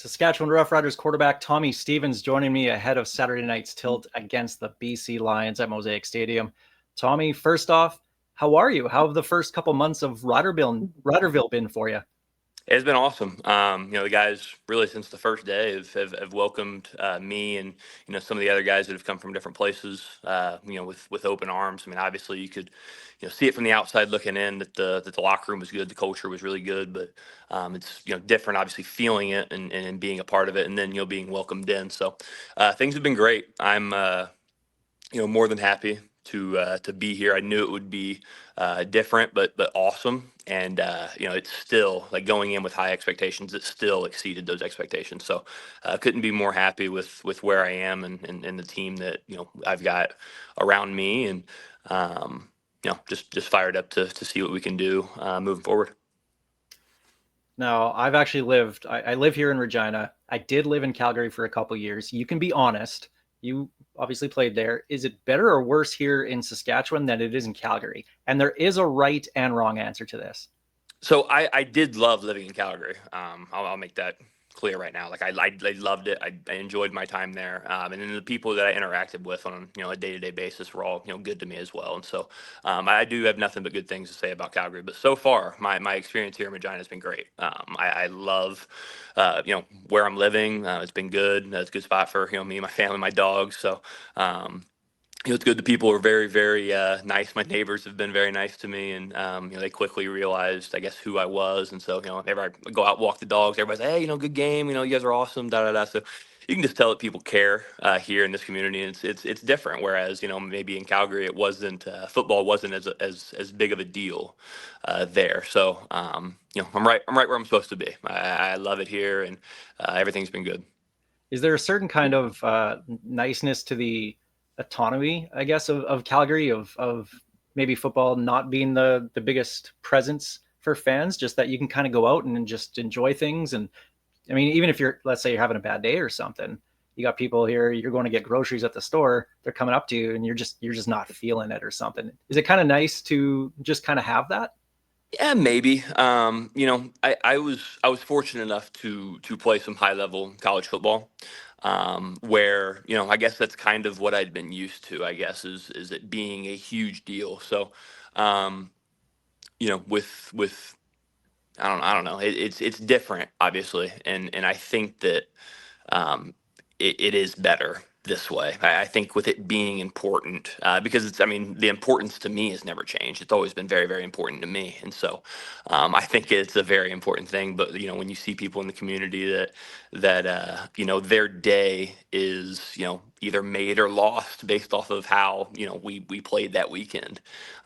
Saskatchewan Roughriders quarterback Tommy Stevens joining me ahead of Saturday night's tilt against the BC Lions at Mosaic Stadium. Tommy, first off, how are you? How have the first couple months of Riderville been for you? It's been awesome. The guys really since the first day have welcomed me and some of the other guys that have come from different places. With open arms. I mean, obviously you could see it from the outside looking in that the locker room was good, the culture was really good, but it's different, obviously feeling it and being a part of it, and then being welcomed in. So things have been great. I'm more than happy to be here. I knew it would be different, but awesome. And it's still like going in with high expectations. It still exceeded those expectations. So couldn't be more happy with where I am and the team that I've got around me, and just fired up to see what we can do moving forward. Now, I've actually I live here in Regina. I did live in Calgary for a couple years. You can be honest. You obviously played there. Is it better or worse here in Saskatchewan than it is in Calgary? And there is a right and wrong answer to this. So I did love living in Calgary. I'll make that clear right now. Like I loved it. I enjoyed my time there. And then the people that I interacted with on a day-to-day basis were all good to me as well. And so I do have nothing but good things to say about Calgary. But so far, my experience here in Regina has been great. I love where I'm living. It's been good. It's a good spot for me, my family, my dogs. So it's good. The people are very, very nice. My neighbors have been very nice to me, and they quickly realized, I guess, who I was. And so, whenever I go out walk the dogs, everybody's like, "Hey, good game. You guys are awesome." Da da da. So you can just tell that people care here in this community, and it's different. Whereas, maybe in Calgary, it wasn't football wasn't as big of a deal there. So, I'm right where I'm supposed to be. I love it here, and everything's been good. Is there a certain kind of niceness to the autonomy, I guess, of Calgary, of maybe football not being the biggest presence for fans, just that you can kind of go out and just enjoy things? And I mean, even if let's say you're having a bad day or something, you got people here, you're going to get groceries at the store, they're coming up to you and you're just not feeling it or something. Is it kind of nice to just kind of have that? Yeah, maybe. I was fortunate enough to play some high level college football, where I guess that's kind of what I'd been used to. I guess is it being a huge deal. So, um, with I don't know. It's different, obviously, and I think that it is better this way. I think with it being important, because I mean, the importance to me has never changed. It's always been very, very important to me. And so I think it's a very important thing. But, when you see people in the community that their day is, either made or lost based off of how, we played that weekend,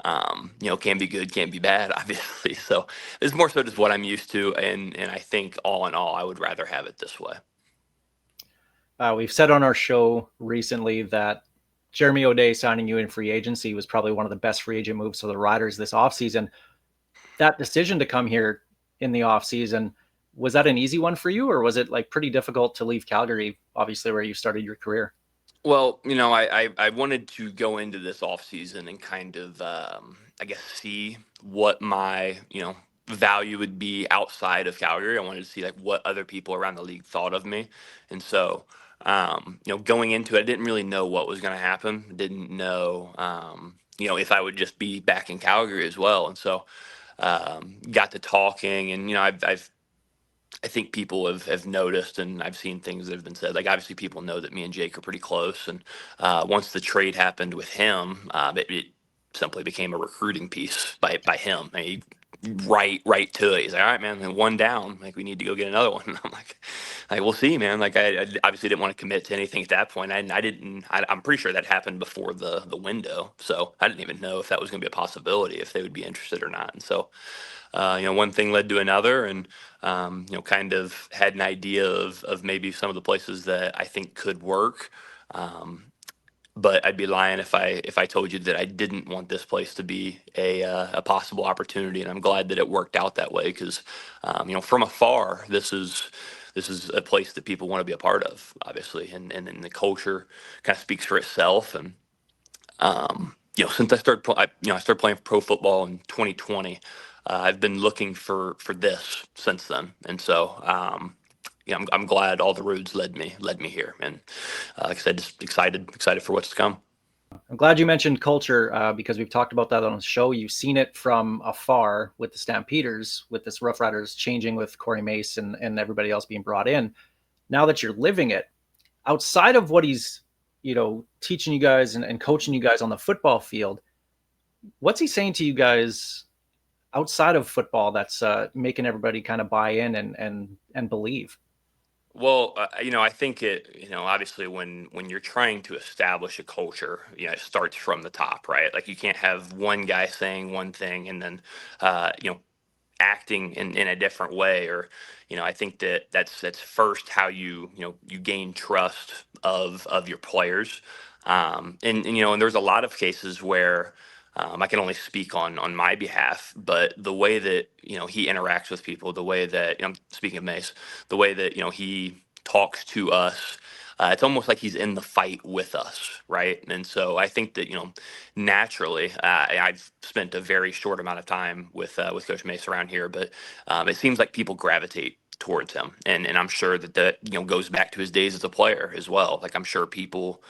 can be good, can be bad, obviously. So it's more so just what I'm used to. And I think all in all, I would rather have it this way. We've said on our show recently that Jeremy O'Day signing you in free agency was probably one of the best free agent moves for the Riders this offseason. That decision to come here in the offseason, was that an easy one for you, or was it like pretty difficult to leave Calgary, obviously where you started your career? Well, I wanted to go into this off season and kind of, I guess, see what my, value would be outside of Calgary. I wanted to see like what other people around the league thought of me. And so, going into it, I didn't really know what was going to happen. Didn't know, if I would just be back in Calgary as well. And so, got to talking, and, I think people have noticed, and I've seen things that have been said. Like, obviously, people know that me and Jake are pretty close. And once the trade happened with him, it simply became a recruiting piece by him. And he right to it. He's like, "All right, man, and one down. Like, we need to go get another one." And I'm like, "We'll see, man." Like, I obviously didn't want to commit to anything at that point. I didn't. I'm pretty sure that happened before the window, so I didn't even know if that was going to be a possibility, if they would be interested or not. And so, one thing led to another, and kind of had an idea of maybe some of the places that I think could work. Um, but I'd be lying if I told you that I didn't want this place to be a possible opportunity, and I'm glad that it worked out that way because, from afar, this is a place that people want to be a part of, obviously, and the culture kind of speaks for itself. And since I started playing pro football in 2020. I've been looking for this since then, and so I'm glad all the roads led me here, and like I said, just excited for what's to come. I'm glad you mentioned culture because we've talked about that on the show. You've seen it from afar with the Stampeders, with this Roughriders changing with Corey Mace and everybody else being brought in. Now that you're living it, outside of what he's, teaching you guys and coaching you guys on the football field, what's he saying to you guys outside of football that's making everybody kind of buy in and believe? Well, I think obviously when you're trying to establish a culture, it starts from the top, right? Like you can't have one guy saying one thing and then, acting in a different way, or I think that's first how you gain trust of your players, and there's a lot of cases where I can only speak on my behalf, but the way that he interacts with people, the way that I'm speaking of Mace, the way that he talks to us, it's almost like he's in the fight with us, right? And so I think that naturally, I've spent a very short amount of time with Coach Mace around here, but it seems like people gravitate towards him, and I'm sure that goes back to his days as a player as well. Like I'm sure people.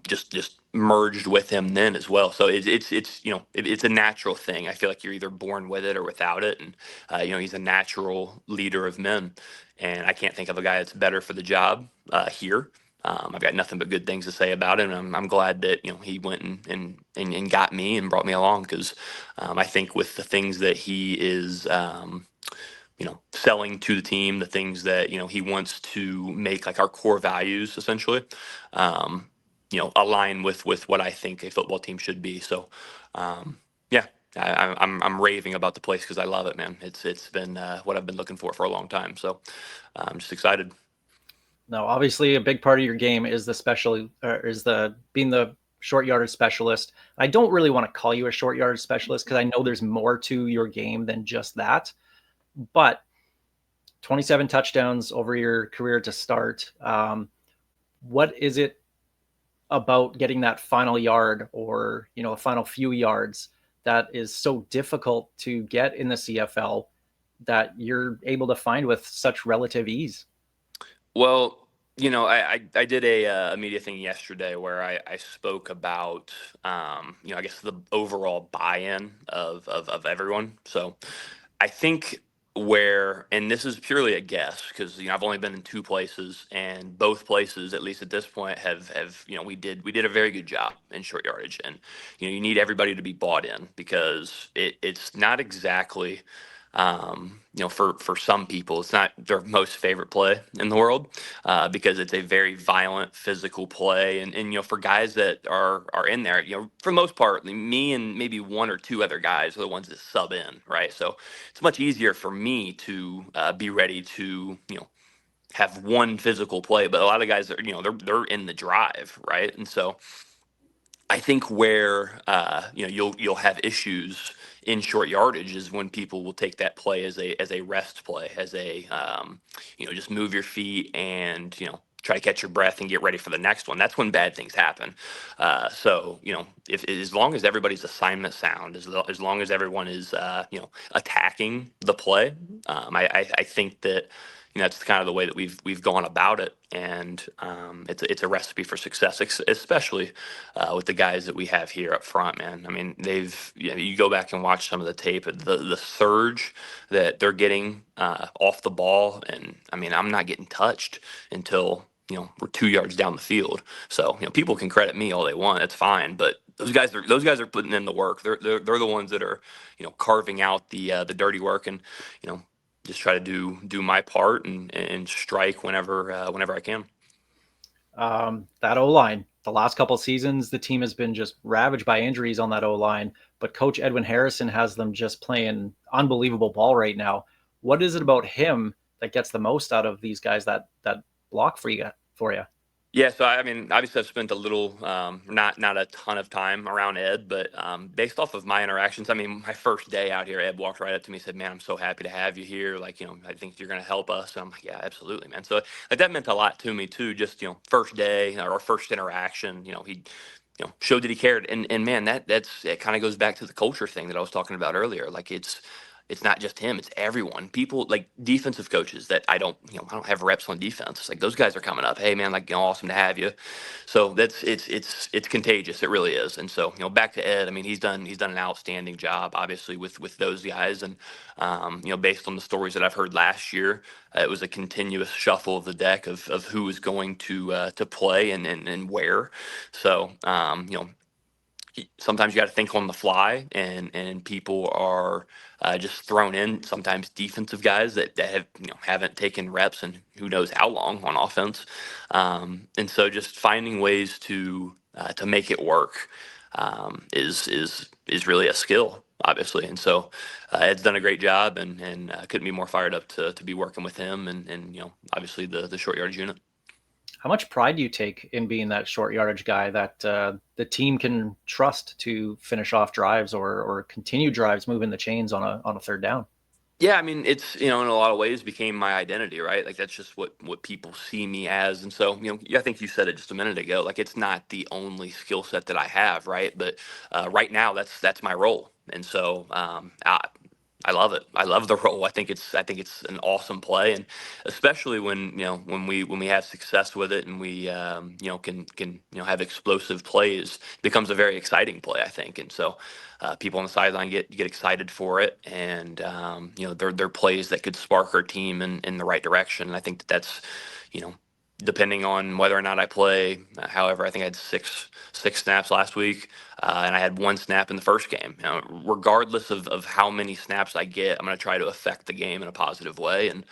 Just merged with him then as well. So it's a natural thing. I feel like you're either born with it or without it, and he's a natural leader of men, and I can't think of a guy that's better for the job here. I've got nothing but good things to say about him. I'm glad that he went and got me and brought me along because I think with the things that he is. Selling to the team, the things that he wants to make like our core values essentially. Um, align with what I think a football team should be. So, yeah, I'm raving about the place because I love it, man. It's been what I've been looking for a long time. So, I'm just excited. No, obviously a big part of your game is the special, is the being the short yardage specialist. I don't really want to call you a short yardage specialist because I know there's more to your game than just that. But 27 touchdowns over your career to start. What is it about getting that final yard or a final few yards that is so difficult to get in the CFL that you're able to find with such relative ease? Well, I did a media thing yesterday where I spoke about, I guess the overall buy-in of everyone. So I think and this is purely a guess because I've only been in two places, and both places, at least at this point, have we did a very good job in short yardage, and you need everybody to be bought in because it's not exactly. For some people, it's not their most favorite play in the world because it's a very violent, physical play, and for guys that are in there, for the most part, me and maybe one or two other guys are the ones that sub in, right? So it's much easier for me to be ready to have one physical play, but a lot of guys are they're in the drive, right? And so I think where you'll have issues in short yardage is when people will take that play as a rest play, as a just move your feet and try to catch your breath and get ready for the next one. That's when bad things happen. So if as long as everybody's assignment sound, as long as everyone is attacking the play, I think that that's kind of the way that we've gone about it, and it's a recipe for success, especially with the guys that we have here up front, man. I mean, you go back and watch some of the tape, the surge that they're getting off the ball, and I mean, I'm not getting touched until we're 2 yards down the field. So people can credit me all they want, it's fine, but those guys are putting in the work. They're the ones that are carving out the dirty work, and you know just try to do my part and strike whenever I can. That O line, the last couple of seasons, the team has been just ravaged by injuries on that O line. But Coach Edwin Harrison has them just playing unbelievable ball right now. What is it about him that gets the most out of these guys that block for you? For you? Yeah, so I mean, obviously, I've spent a little, not a ton of time around Ed, but based off of my interactions, I mean, my first day out here, Ed walked right up to me and said, "Man, I'm so happy to have you here. Like, I think you're going to help us." And I'm like, "Yeah, absolutely, man." So like, that meant a lot to me too. Just first day or first interaction, he showed that he cared, and man, it kind of goes back to the culture thing that I was talking about earlier. Like, it's it's not just him, it's everyone. People like defensive coaches that I don't have reps on defense. It's like those guys are coming up. Hey man, like, awesome to have you. So that's it's contagious. It really is. And so, back to Ed. I mean, he's done an outstanding job, obviously, with those guys. And based on the stories that I've heard last year, it was a continuous shuffle of the deck of who was going to play and where. So sometimes you got to think on the fly, and people are just thrown in. Sometimes defensive guys that have haven't taken reps and who knows how long on offense, and so just finding ways to make it work is really a skill, obviously. And so Ed's done a great job, and couldn't be more fired up to be working with him, and obviously the short yardage unit. How much pride do you take in being that short yardage guy that the team can trust to finish off drives or continue drives, moving the chains on a third down? Yeah, I mean, it's in a lot of ways became my identity, right? Like that's just what people see me as, and so I think you said it just a minute ago. Like it's not the only skill set that I have, right? But right now, that's my role, and so I love it. I love the role. I think it's an awesome play, and especially when we have success with it, and we can have explosive plays, it becomes a very exciting play, I think. And so people on the sideline get excited for it, and they're plays that could spark our team in the right direction. And I think that's you know depending on whether or not I play. However, I think I had six snaps last week, and I had one snap in the first game. Regardless of how many snaps I get, I'm going to try to affect the game in a positive way and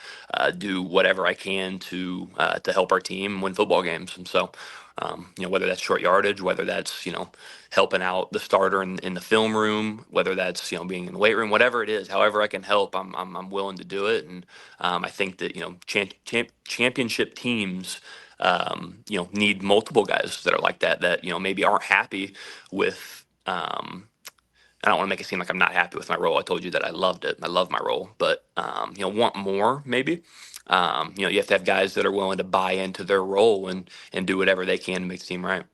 do whatever I can to help our team win football games. And so, whether that's short yardage, whether that's helping out the starter in the film room, whether that's being in the weight room, whatever it is, however I can help, I'm willing to do it. And I think that championship teams need multiple guys that are like that. That maybe aren't happy with. I don't want to make it seem like I'm not happy with my role. I told you that I loved it. I love my role, but want more maybe. You have to have guys that are willing to buy into their role and do whatever they can to make the team right.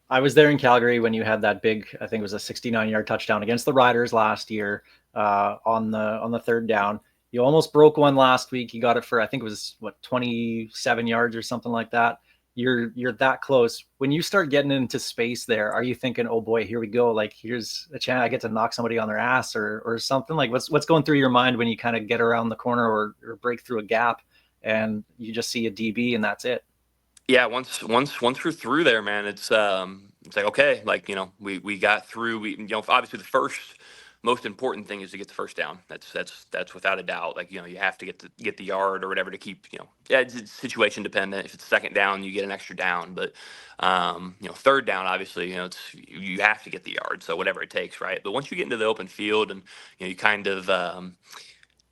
I was there in Calgary when you had that big, I think it was a 69-yard touchdown against the Riders last year on the third down. You almost broke one last week. You got it for, I think it was 27 yards or something like that. You're that close. When you start getting into space there, are you thinking, oh boy, here we go? Like here's a chance I get to knock somebody on their ass or something? Like what's going through your mind when you kind of get around the corner or break through a gap and you just see a DB and that's it? Yeah, once we're through there, man, it's like okay, like we got through. We obviously the first most important thing is to get the first down. That's without a doubt. Like you have to get the yard or whatever to keep. Yeah, it's situation dependent. If it's second down, you get an extra down, but third down, obviously, you have to get the yard. So whatever it takes, right? But once you get into the open field and you kind of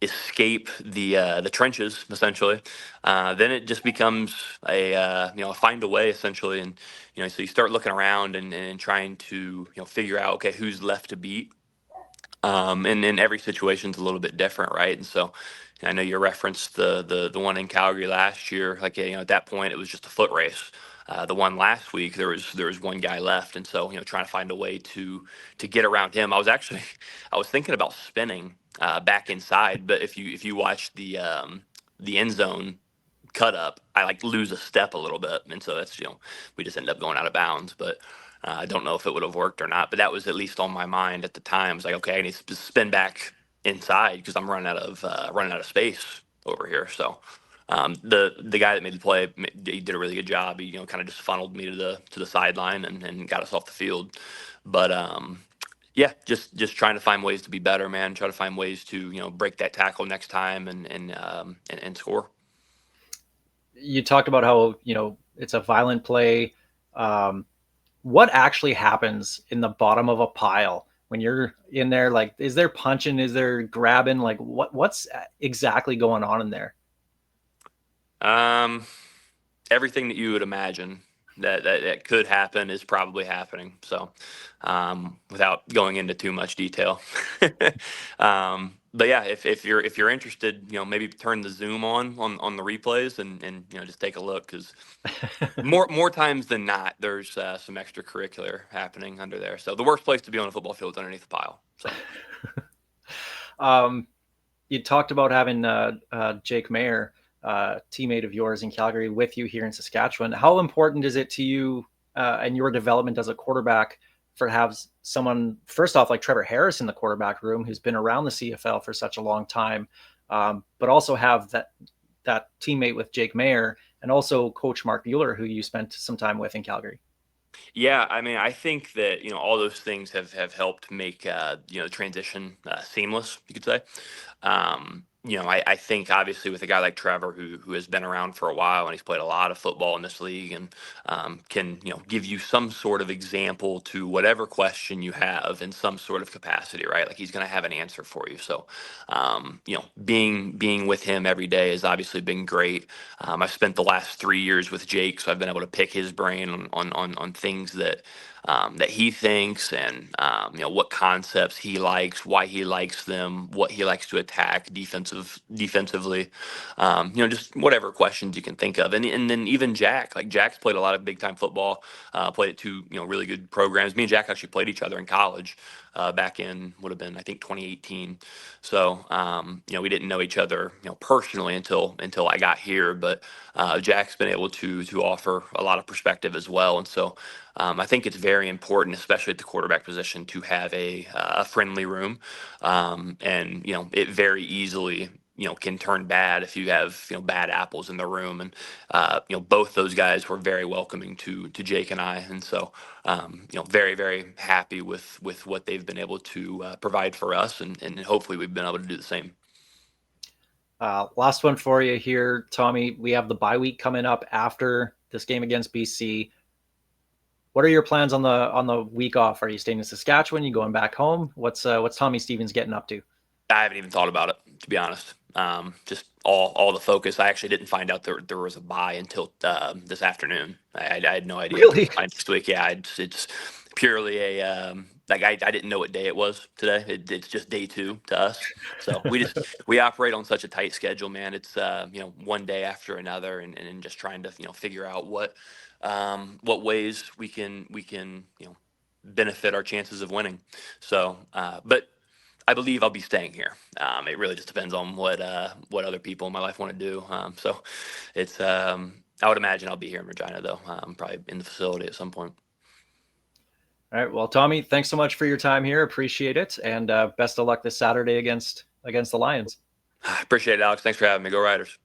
escape the trenches essentially, then it just becomes a find a way essentially. And so you start looking around and trying to figure out, okay, who's left to beat. And then every situation's a little bit different, right? And so I know you referenced the one in Calgary last year. Like at that point it was just a foot race. The one last week there was one guy left, and so trying to find a way to get around him. I was thinking about spinning back inside, but if you watch the end zone cut up, I like lose a step a little bit, and so that's we just end up going out of bounds. But I don't know if it would have worked or not. But that was at least on my mind at the time. I was like, okay, I need to spin back inside because I'm running out of space over here. So the guy that made the play, he did a really good job. He kind of just funneled me to the sideline and got us off the field. But yeah, just trying to find ways to be better, man. Try to find ways to break that tackle next time and score. You talked about how it's a violent play. What actually happens in the bottom of a pile when you're in there? Like, is there punching? Is there grabbing? Like, what's exactly going on in there? Um, Everything that you would imagine that could happen is probably happening. So, without going into too much detail, but yeah, if you're interested, maybe turn the zoom on the replays and just take a look because more times than not, there's some extracurricular happening under there. So the worst place to be on a football field is underneath the pile. So You talked about having Jake Mayer, teammate of yours in Calgary, with you here in Saskatchewan. How important is it to you and your development as a quarterback for to have someone, first off, like Trevor Harris in the quarterback room, who's been around the CFL for such a long time, but also have that teammate with Jake Mayer and also Coach Mark Mueller, who you spent some time with in Calgary? Yeah, I mean, I think that all those things have helped make the transition seamless. You could say. I think obviously with a guy like Trevor who has been around for a while and he's played a lot of football in this league and can give you some sort of example to whatever question you have in some sort of capacity, right? Like he's going to have an answer for you. So, being with him every day has obviously been great. I've spent the last 3 years with Jake, so I've been able to pick his brain on things that he thinks and what concepts he likes, why he likes them, what he likes to attack defensively, just whatever questions you can think of. And then even Jack, like Jack's played a lot of big time football, played at two really good programs. Me and Jack actually played each other in college. Back in would have been I think 2018, so we didn't know each other personally until I got here. But Jack's been able to offer a lot of perspective as well, and so I think it's very important, especially at the quarterback position, to have a friendly room, and it very easily can turn bad if you have bad apples in the room, and both those guys were very welcoming to Jake and I, and so very very happy with what they've been able to provide for us, and hopefully we've been able to do the same. Last one for you here, Tommy. We have the bye week coming up after this game against BC. What are your plans on the week off? Are you staying in Saskatchewan? You going back home? What's Tommy Stevens getting up to? I haven't even thought about it, to be honest. Just all the focus. I actually didn't find out there was a buy until this afternoon. I had no idea Really? next week. Yeah, it's purely a like I didn't know what day it was today. It's just day two to us. So we operate on such a tight schedule, man. It's one day after another, and just trying to figure out what ways we can benefit our chances of winning. So, but I believe I'll be staying here. It really just depends on what other people in my life want to do. So it's I would imagine I'll be here in Regina though. Probably in the facility at some point. All right. Well, Tommy, thanks so much for your time here. Appreciate it, and best of luck this Saturday against the Lions. Appreciate it, Alex. Thanks for having me. Go Riders.